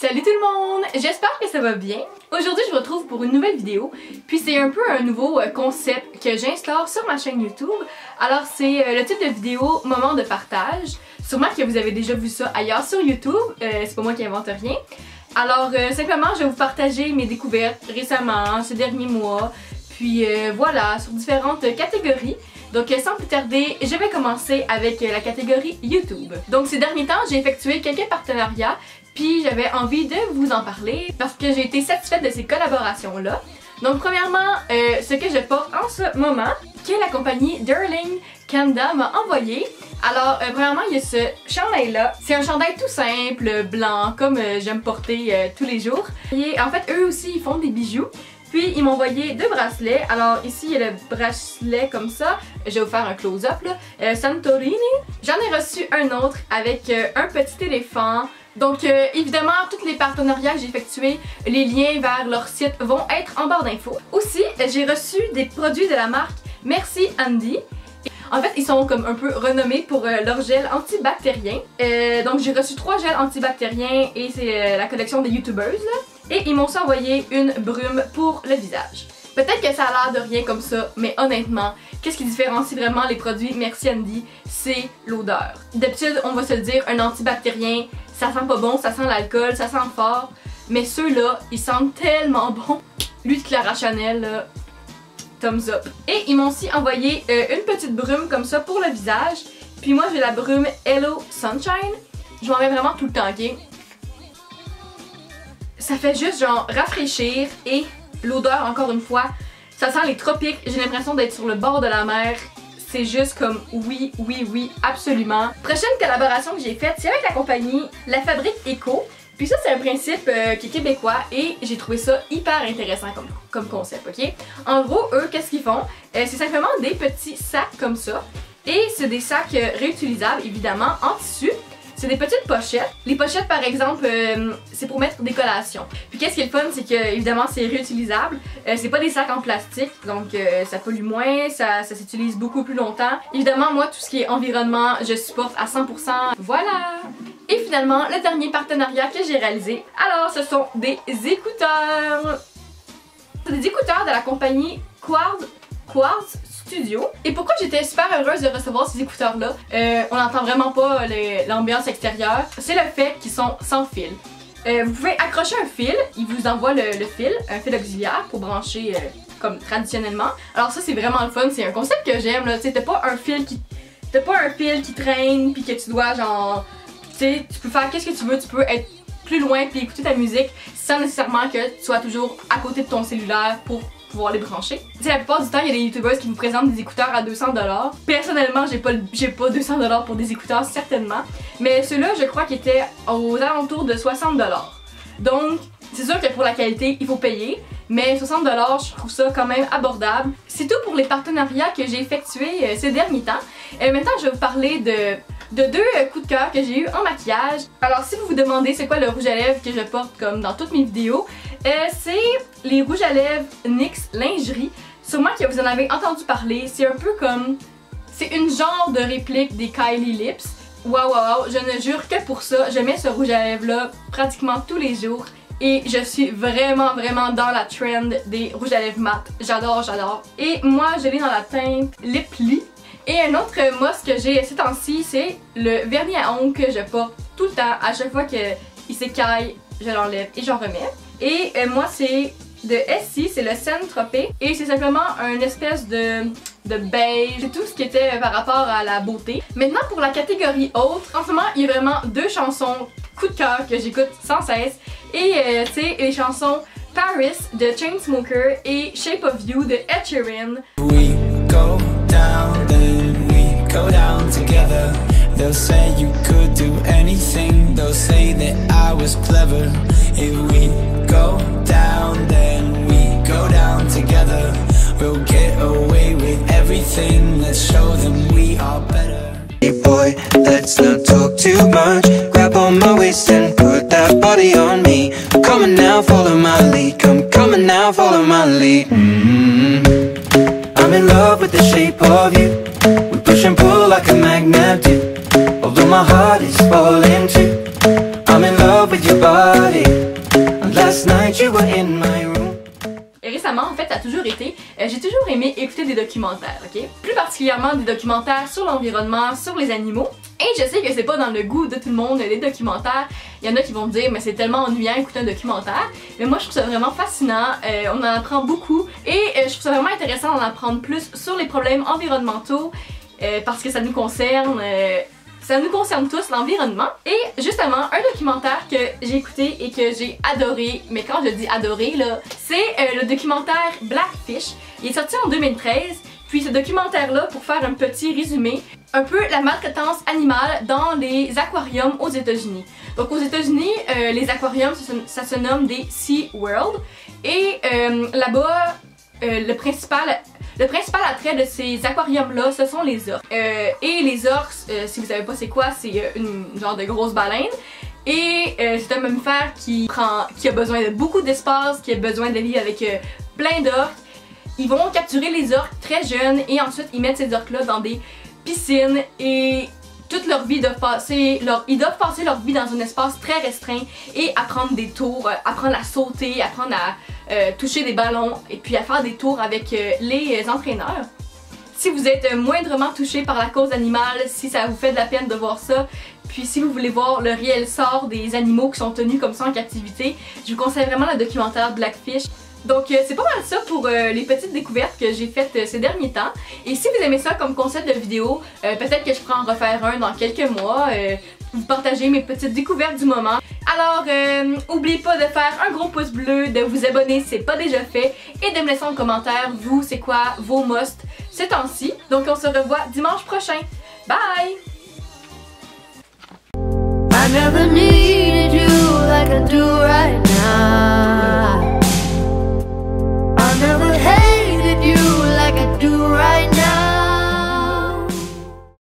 Salut tout le monde! J'espère que ça va bien. Aujourd'hui, je vous retrouve pour une nouvelle vidéo. Puis c'est un peu un nouveau concept que j'instaure sur ma chaîne YouTube. Alors c'est le type de vidéo moment de partage. Sûrement que vous avez déjà vu ça ailleurs sur YouTube. C'est pas moi qui invente rien. Alors simplement, je vais vous partager mes découvertes récemment, ces derniers mois. Puis voilà, sur différentes catégories. Donc sans plus tarder, je vais commencer avec la catégorie YouTube. Donc ces derniers temps, j'ai effectué quelques partenariats. Puis j'avais envie de vous en parler parce que j'ai été satisfaite de ces collaborations-là. Donc premièrement, ce que je porte en ce moment, que la compagnie Darling Canada m'a envoyé. Alors premièrement, il y a ce chandail-là. C'est un chandail tout simple, blanc, comme j'aime porter tous les jours. Et en fait, eux aussi, ils font des bijoux. Puis ils m'ont envoyé deux bracelets. Alors ici il y a le bracelet comme ça. Je vais vous faire un close-up là. Santorini. J'en ai reçu un autre avec un petit éléphant. Donc évidemment, tous les partenariats que j'ai effectués, les liens vers leur site vont être en barre d'infos. Aussi, j'ai reçu des produits de la marque Merci Andy. En fait, ils sont comme un peu renommés pour leur gel antibactérien. Donc j'ai reçu 3 gels antibactériens et c'est la collection des youtubeuses là. Et ils m'ont aussi envoyé une brume pour le visage. Peut-être que ça a l'air de rien comme ça, mais honnêtement, qu'est-ce qui différencie vraiment les produits Merci Andy? C'est l'odeur. D'habitude, on va se le dire, un antibactérien, ça sent pas bon, ça sent l'alcool, ça sent fort. Mais ceux-là, ils sentent tellement bon. L'huile Clara Chanel, là, thumbs up. Et ils m'ont aussi envoyé une petite brume comme ça pour le visage. Puis moi, j'ai la brume Hello Sunshine. Je m'en mets vraiment tout le temps, ok? Ça fait juste genre rafraîchir et l'odeur, encore une fois, ça sent les tropiques. J'ai l'impression d'être sur le bord de la mer. C'est juste comme oui, oui, oui, absolument. Prochaine collaboration que j'ai faite, c'est avec la compagnie La Fabrique Eco. Puis ça, c'est un principe qui est québécois et j'ai trouvé ça hyper intéressant comme concept, ok? En gros, eux, qu'est-ce qu'ils font? C'est simplement des petits sacs comme ça. Et c'est des sacs réutilisables, évidemment, en tissu. C'est des petites pochettes. Les pochettes, par exemple, c'est pour mettre des collations. Puis qu'est-ce qui est le fun, c'est que évidemment c'est réutilisable. C'est pas des sacs en plastique, donc ça pollue moins, ça s'utilise beaucoup plus longtemps. Évidemment, moi, tout ce qui est environnement, je supporte à 100%. Voilà! Et finalement, le dernier partenariat que j'ai réalisé, alors ce sont des écouteurs. C'est des écouteurs de la compagnie Quartz Studio. Et pourquoi j'étais super heureuse de recevoir ces écouteurs-là? On n'entend vraiment pas l'ambiance extérieure. C'est le fait qu'ils sont sans fil. Vous pouvez accrocher un fil, il vous envoie le fil, un fil auxiliaire pour brancher comme traditionnellement. Alors ça c'est vraiment le fun, c'est un concept que j'aime là. T'as pas un fil qui traîne puis que tu dois genre, tu sais, tu peux faire qu'est-ce que tu veux, tu peux être plus loin puis écouter ta musique sans nécessairement que tu sois toujours à côté de ton cellulaire pour pouvoir les brancher. Tu sais, la plupart du temps, il y a des youtubeurs qui vous présentent des écouteurs à 200$. Personnellement, j'ai pas 200$ pour des écouteurs, certainement. Mais ceux-là, je crois qu'ils étaient aux alentours de 60$. Donc, c'est sûr que pour la qualité, il faut payer. Mais 60$, je trouve ça quand même abordable. C'est tout pour les partenariats que j'ai effectués ces derniers temps. Maintenant, je vais vous parler de deux coups de cœur que j'ai eu en maquillage. Alors si vous vous demandez c'est quoi le rouge à lèvres que je porte comme dans toutes mes vidéos, c'est les rouges à lèvres NYX Lingerie. Sûrement que vous en avez entendu parler, c'est un peu comme, c'est une genre de réplique des Kylie Lips. Waouh, je ne jure que pour ça, je mets ce rouge à lèvres là pratiquement tous les jours. Et je suis vraiment dans la trend des rouges à lèvres mat. J'adore. Et moi je l'ai dans la teinte Lip Lee. Et un autre must que j'ai ces temps-ci, c'est le vernis à ongles que je porte tout le temps. À chaque fois qu'il s'écaille, je l'enlève et j'en remets. Et moi, c'est de Essie, c'est le Saint-Tropez. Et c'est simplement une espèce de beige. C'est tout ce qui était par rapport à la beauté. Maintenant, pour la catégorie autre, en ce moment, il y a vraiment 2 chansons coup de cœur que j'écoute sans cesse. Et c'est les chansons Paris de Chainsmokers et Shape of You de Ed Sheeran. Go down together. They'll say you could do anything. They'll say that I was clever. If we go down, then we go down together. We'll get away with everything. Let's show them we are better. Hey boy, let's not talk too much. Grab on my waist and put that body on me. I'm coming now, follow my lead. Come coming now, follow my lead. I'm in love with the shape of you. We push and pull like a magnet do. Although my heart is falling too. I'm in love with with your body. Last night you were in my room. Et récemment, en fait, ça a toujours été, j'ai toujours aimé écouter des documentaires, ok? Plus particulièrement des documentaires sur l'environnement, sur les animaux. Et je sais que c'est pas dans le goût de tout le monde, les documentaires. Il y en a qui vont me dire, mais c'est tellement ennuyant d'écouter un documentaire. Mais moi, je trouve ça vraiment fascinant, on en apprend beaucoup. Et je trouve ça vraiment intéressant d'en apprendre plus sur les problèmes environnementaux, parce que ça nous concerne. Ça nous concerne tous, l'environnement. Et justement, un documentaire que j'ai écouté et que j'ai adoré, mais quand je dis adoré là, c'est le documentaire Blackfish. Il est sorti en 2013. Puis ce documentaire-là, pour faire un petit résumé, un peu la maltraitance animale dans les aquariums aux États-Unis. Donc aux États-Unis, les aquariums, ça se nomme des Sea World. Et là-bas, le principal attrait de ces aquariums-là, ce sont les orques. Et les orques, si vous savez pas c'est quoi, c'est une genre de grosse baleine. Et c'est un mammifère qui a besoin de beaucoup d'espace, qui a besoin de vivre avec plein d'orques. Ils vont capturer les orques très jeunes et ensuite ils mettent ces orques-là dans des piscines et toute leur vie ils doivent passer leur vie dans un espace très restreint et apprendre des tours, apprendre à sauter, apprendre à toucher des ballons et puis à faire des tours avec les entraîneurs. Si vous êtes moindrement touché par la cause animale, si ça vous fait de la peine de voir ça, puis si vous voulez voir le réel sort des animaux qui sont tenus comme ça en captivité, je vous conseille vraiment le documentaire Blackfish. Donc c'est pas mal ça pour les petites découvertes que j'ai faites ces derniers temps. Et si vous aimez ça comme concept de vidéo, peut-être que je pourrais en refaire un dans quelques mois, vous partager mes petites découvertes du moment. Alors n'oubliez pas de faire un gros pouce bleu, de vous abonner si c'est pas déjà fait et de me laisser en commentaire vous c'est quoi vos musts ces temps-ci. Donc on se revoit dimanche prochain. Bye! I never needed you like I do right now. I never hated you like I do right now.